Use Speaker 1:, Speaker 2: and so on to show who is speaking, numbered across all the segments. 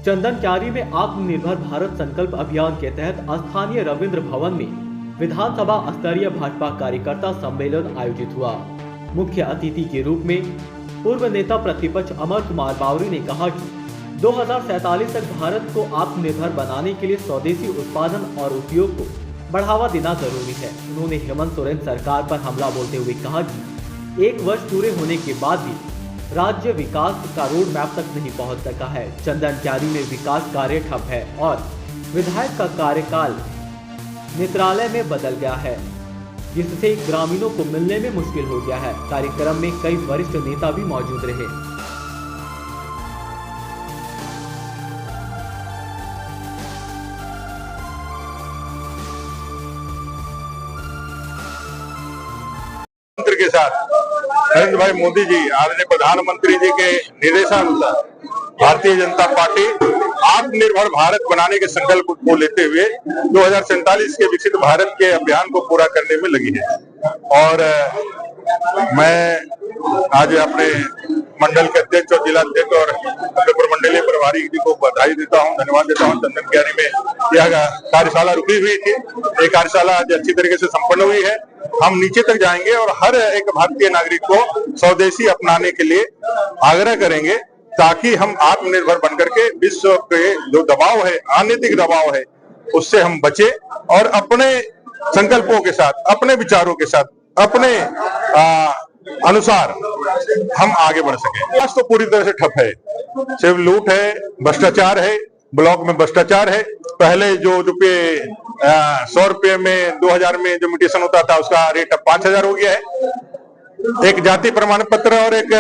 Speaker 1: चंदन क्यारी में आत्मनिर्भर भारत संकल्प अभियान के तहत स्थानीय रविंद्र भवन में विधानसभा स्तरीय भाजपा कार्यकर्ता सम्मेलन आयोजित हुआ। मुख्य अतिथि के रूप में पूर्व नेता प्रतिपक्ष अमर कुमार बावरी ने कहा कि 2047 तक भारत को आत्मनिर्भर बनाने के लिए स्वदेशी उत्पादन और उपयोग को बढ़ावा देना जरूरी है। उन्होंने हेमंत सोरेन सरकार पर हमला बोलते हुए कहा कि 1 वर्ष पूरे होने के बाद भी राज्य विकास का रोड मैप तक नहीं पहुंच सका है। चंदन क्यारी में विकास कार्य ठप है और विधायक का कार्यकाल नेत्रालय में बदल गया है, जिससे ग्रामीणों को मिलने में मुश्किल हो गया है। कार्यक्रम में कई वरिष्ठ नेता भी मौजूद रहे।
Speaker 2: के साथ नरेंद्र भाई मोदी जी आदरणीय प्रधानमंत्री जी के निर्देशानुसार भारतीय जनता पार्टी आत्मनिर्भर भारत बनाने के संकल्प को लेते हुए 2047 के विकसित भारत के अभियान को पूरा करने में लगी है। और मैं आज अपने मंडल के अध्यक्ष और जिला अध्यक्ष और अपने प्रमंडलीय प्रभारी जी को बधाई देता हूं, धन्यवाद देता हूं। चंदन क्यारी में यह कार्यशाला रुकी हुई थी, ये कार्यशाला आज अच्छी तरीके से संपन्न हुई है। हम नीचे तक जाएंगे और हर एक भारतीय नागरिक को स्वदेशी अपनाने के लिए आग्रह करेंगे, ताकि हम आत्मनिर्भर बनकर के विश्व के जो दबाव है, अनैतिक दबाव है, उससे हम बचे और अपने संकल्पों के साथ, अपने विचारों के साथ, अपने अनुसार हम आगे बढ़ सके। आज तो पूरी तरह से ठप है, सिर्फ लूट है, भ्रष्टाचार है, ब्लॉक में भ्रष्टाचार है। पहले जो रुपये 100 रुपये में 2000 में जो म्यूटेशन होता था, उसका रेट अब 5000 हो गया है। एक जाति प्रमाण पत्र और एक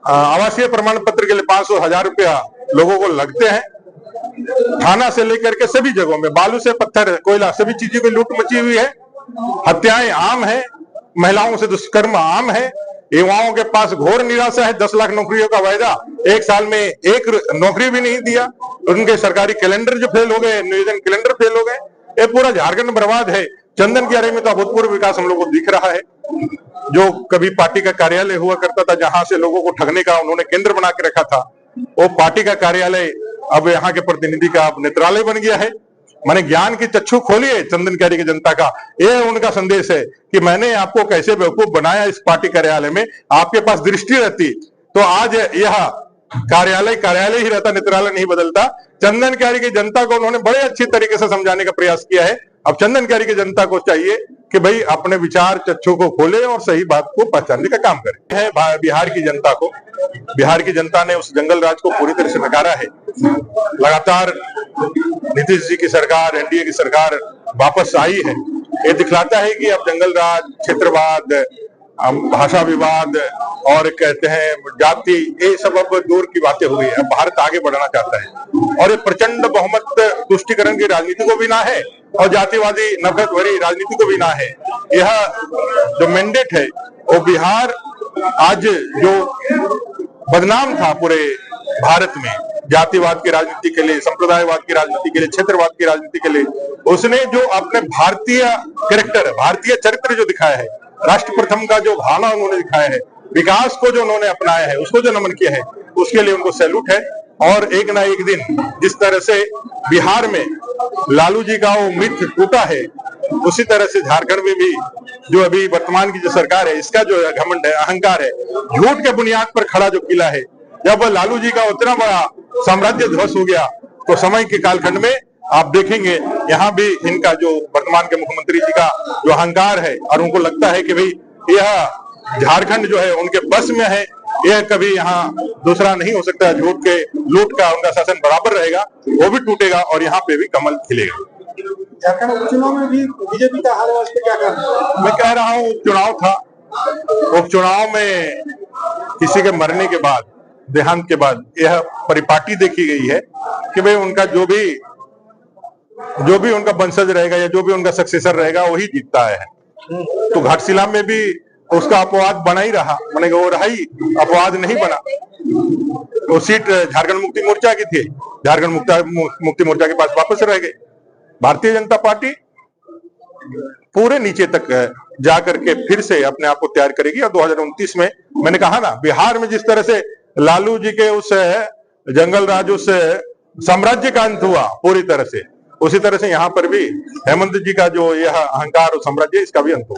Speaker 2: आवासीय प्रमाण पत्र के लिए 500-1000 रुपया लोगों को लगते हैं। थाना से लेकर के सभी जगहों में बालू से पत्थर, कोयला, सभी चीजों की लूट मची हुई है। हत्याएं आम है, महिलाओं से दुष्कर्म आम है। युवाओं के पास घोर निराशा है। 10 लाख नौकरियों का वायदा 1 साल में 1 नौकरी भी नहीं दिया। उनके सरकारी कैलेंडर जो फेल हो गए, नियोजन कैलेंडर फेल हो गए। ये पूरा झारखंड बर्बाद है। चंदन क्यारी में तो अभूतपूर्व विकास हम लोग को दिख रहा है। जो कभी पार्टी का कार्यालय हुआ करता था, जहां से लोगों को ठगने का उन्होंने केंद्र बना के रखा था, वो पार्टी का कार्यालय अब यहाँ के प्रतिनिधि का नेत्रालय बन गया है। मैंने ज्ञान की चक्षु खोली है चंदन क्यारी की जनता का। ये उनका संदेश है कि मैंने आपको कैसे बेवकूफ बनाया। इस पार्टी कार्यालय में आपके पास दृष्टि रहती तो आज यह कार्यालय ही रहता, नेत्रालय नहीं बदलता। चंदन क्यारी की जनता को उन्होंने बड़े अच्छी तरीके से समझाने का प्रयास किया है। अब चंदन क्यारी की जनता को चाहिए कि भाई अपने विचार चक्षु को खोले और सही बात को पहचानने का काम करे। है बिहार की जनता को, बिहार की जनता ने उस जंगल राज को पूरी तरह से नकारा है। लगातार नीतीश जी की सरकार, एनडीए की सरकार वापस आई है। ये दिखलाता है कि अब जंगल राज, क्षेत्रवाद, भाषा विवाद और कहते हैं जाति, ये सब अब दूर की बातें हो गई है। अब भारत आगे बढ़ना चाहता है और ये प्रचंड बहुमत तुष्टिकरण की राजनीति को भी ना है और जातिवादी नफरत भरी राजनीति को भी ना है। यह जो मैंडेट है वो बिहार आज जो बदनाम था पूरे भारत में, जातिवाद की राजनीति के लिए, संप्रदायवाद की राजनीति के लिए, क्षेत्रवाद की राजनीति के लिए, उसने जो अपने भारतीय कैरेक्टर, भारतीय चरित्र जो दिखाया है, राष्ट्र प्रथम का जो भावना उन्होंने दिखाया है, विकास को जो उन्होंने अपनाया है, उसको जो नमन किया है, उसके लिए उनको सैल्यूट है। और एक ना एक दिन जिस तरह से बिहार में लालू जी का वो मिथ टूटा है, उसी तरह से झारखंड में भी जो अभी वर्तमान की जो सरकार है, इसका जो घमंड है, अहंकार है, झूठ के बुनियाद पर खड़ा जो किला है, जब लालू जी का उतना बड़ा साम्राज्य ध्वस्त हो गया, तो समय के कालखंड में आप देखेंगे यहाँ भी इनका जो वर्तमान के मुख्यमंत्री जी का जो अहंकार है और उनको लगता है कि भाई यह झारखंड जो है उनके बस में है, यह कभी यहाँ दूसरा नहीं हो सकता। झूठ के लूट का उनका शासन बराबर रहेगा, वो भी टूटेगा और यहाँ पे भी कमल खिलेगा।
Speaker 3: झारखंड उपचुनाव में भी बीजेपी का हार वास्ते क्या करना?
Speaker 2: मैं कह रहा हूँ उपचुनाव था, उपचुनाव में किसी के मरने के बाद, देहांत के बाद यह परिपाटी देखी गई है कि भाई उनका जो भी उनका वंशज रहेगा या जो भी उनका सक्सेसर रहेगा वही जीतता है। तो घाटशिला में भी उसका अपवाद बना ही रहा, माने वो रहा ही, अपवाद नहीं बना। वो सीट झारखंड मुक्ति मोर्चा की थी, झारखंड मुक्ति मोर्चा के पास वापस रह गए। भारतीय जनता पार्टी पूरे नीचे तक जा करके फिर से अपने आप को तैयार करेगी और 2029 में मैंने कहा ना, बिहार में जिस तरह से लालू जी के उस जंगल राज, उस साम्राज्य का अंत हुआ पूरी तरह से, उसी तरह से यहाँ पर भी हेमंत जी का जो यह अहंकार और साम्राज्य, इसका भी अंत हुआ।